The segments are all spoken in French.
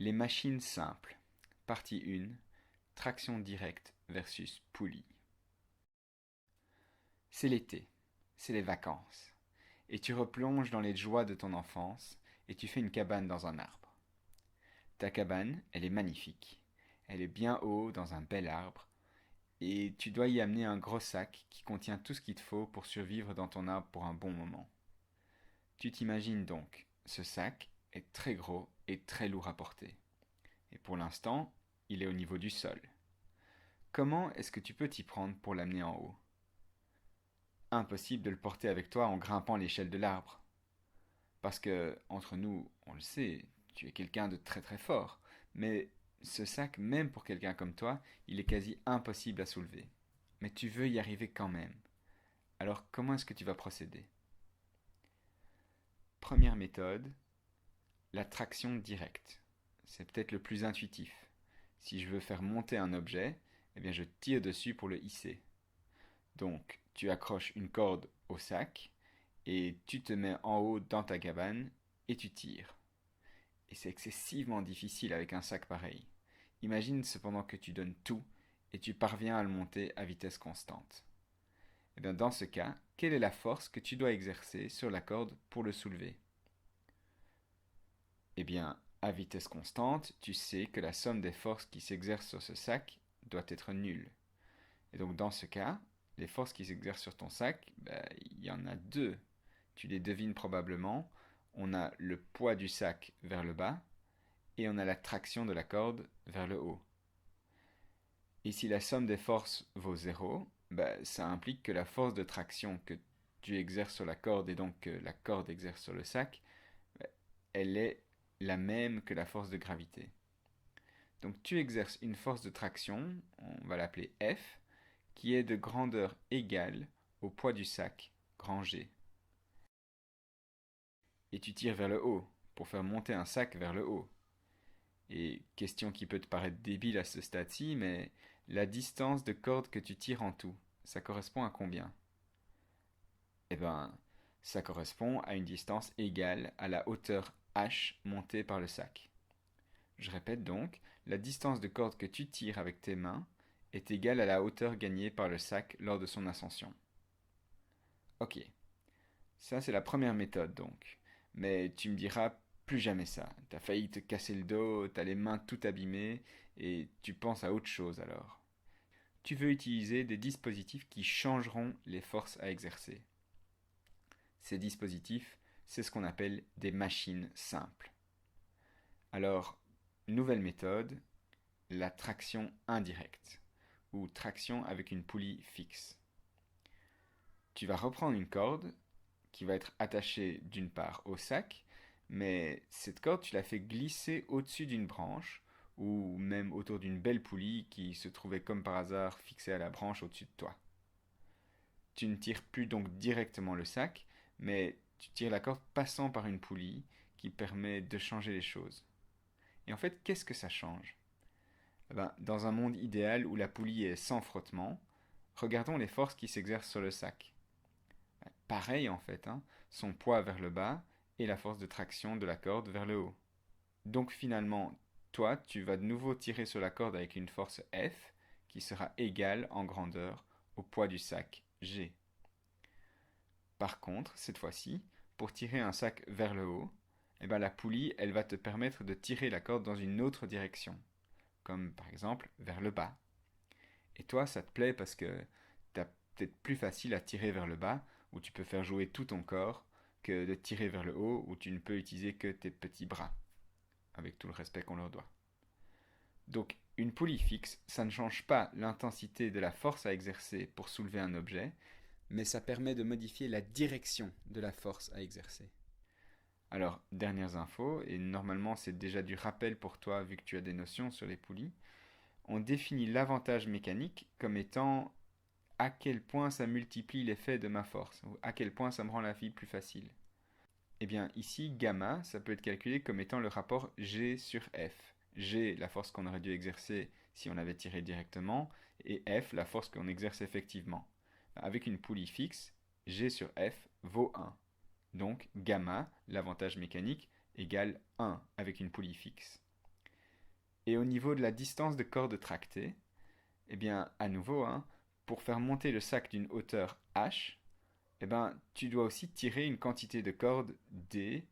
Les machines simples. Partie 1. Traction directe versus poulie. C'est l'été, c'est les vacances, et tu replonges dans les joies de ton enfance et tu fais une cabane dans un arbre. Ta cabane, elle est magnifique, elle est bien haut dans un bel arbre, et tu dois y amener un gros sac qui contient tout ce qu'il te faut pour survivre dans ton arbre pour un bon moment. Tu t'imagines donc, ce sac est très gros et très lourd à porter. Et pour l'instant, il est au niveau du sol. Comment est-ce que tu peux t'y prendre pour l'amener en haut? Impossible de le porter avec toi en grimpant l'échelle de l'arbre. Parce que, entre nous, on le sait, tu es quelqu'un de très très fort. Mais ce sac, même pour quelqu'un comme toi, il est quasi impossible à soulever. Mais tu veux y arriver quand même. Alors comment est-ce que tu vas procéder? Première méthode, la traction directe. C'est peut-être le plus intuitif. Si je veux faire monter un objet, eh bien je tire dessus pour le hisser. Donc, tu accroches une corde au sac et tu te mets en haut dans ta cabane et tu tires. Et c'est excessivement difficile avec un sac pareil. Imagine cependant que tu donnes tout et tu parviens à le monter à vitesse constante. Et bien dans ce cas, quelle est la force que tu dois exercer sur la corde pour le soulever? Eh bien, à vitesse constante, tu sais que la somme des forces qui s'exercent sur ce sac doit être nulle. Et donc dans ce cas, les forces qui s'exercent sur ton sac, il y en a deux. Tu les devines probablement. On a le poids du sac vers le bas et on a la traction de la corde vers le haut. Et si la somme des forces vaut zéro, ça implique que la force de traction que tu exerces sur la corde et donc que la corde exerce sur le sac, elle est la même que la force de gravité. Donc tu exerces une force de traction, on va l'appeler F, qui est de grandeur égale au poids du sac, grand G. Et tu tires vers le haut, pour faire monter un sac vers le haut. Et question qui peut te paraître débile à ce stade-ci, mais la distance de corde que tu tires en tout, ça correspond à combien? Eh ben, ça correspond à une distance égale à la hauteur h montée par le sac. Je répète donc, la distance de corde que tu tires avec tes mains est égale à la hauteur gagnée par le sac lors de son ascension. Ok, ça c'est la première méthode donc. Mais tu me diras plus jamais ça. T'as failli te casser le dos, t'as les mains tout abîmées, et tu penses à autre chose alors. Tu veux utiliser des dispositifs qui changeront les forces à exercer. Ces dispositifs, c'est ce qu'on appelle des machines simples. Alors, nouvelle méthode, la traction indirecte, ou traction avec une poulie fixe. Tu vas reprendre une corde qui va être attachée d'une part au sac, mais cette corde, tu la fais glisser au-dessus d'une branche, ou même autour d'une belle poulie qui se trouvait comme par hasard fixée à la branche au-dessus de toi. Tu ne tires plus donc directement le sac, mais tu tires la corde passant par une poulie qui permet de changer les choses. Et en fait, qu'est-ce que ça change? Dans un monde idéal où la poulie est sans frottement, regardons les forces qui s'exercent sur le sac. Pareil en fait, hein, son poids vers le bas et la force de traction de la corde vers le haut. Donc finalement, toi, tu vas de nouveau tirer sur la corde avec une force F qui sera égale en grandeur au poids du sac G. Par contre, cette fois-ci, pour tirer un sac vers le haut, la poulie, elle va te permettre de tirer la corde dans une autre direction, comme par exemple vers le bas. Et toi, ça te plaît parce que t'as peut-être plus facile à tirer vers le bas, où tu peux faire jouer tout ton corps, que de tirer vers le haut, où tu ne peux utiliser que tes petits bras, avec tout le respect qu'on leur doit. Donc, une poulie fixe, ça ne change pas l'intensité de la force à exercer pour soulever un objet, mais ça permet de modifier la direction de la force à exercer. Alors, dernières infos, et normalement c'est déjà du rappel pour toi vu que tu as des notions sur les poulies, on définit l'avantage mécanique comme étant à quel point ça multiplie l'effet de ma force, ou à quel point ça me rend la vie plus facile. Eh bien ici, gamma, ça peut être calculé comme étant le rapport G sur F. G, la force qu'on aurait dû exercer si on avait tiré directement, et F, la force qu'on exerce effectivement. Avec une poulie fixe, G sur F vaut 1. Donc gamma, l'avantage mécanique, égale 1 avec une poulie fixe. Et au niveau de la distance de corde tractée, eh bien, à nouveau, hein, pour faire monter le sac d'une hauteur h, eh ben, tu dois aussi tirer une quantité de corde d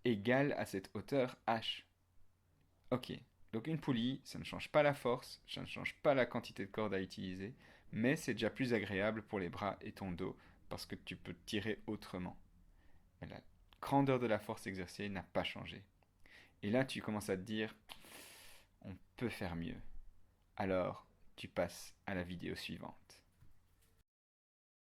égale à cette hauteur h. Ok, donc une poulie, ça ne change pas la force, ça ne change pas la quantité de corde à utiliser, mais c'est déjà plus agréable pour les bras et ton dos parce que tu peux tirer autrement. Mais la grandeur de la force exercée n'a pas changé. Et là, tu commences à te dire, on peut faire mieux. Alors, tu passes à la vidéo suivante.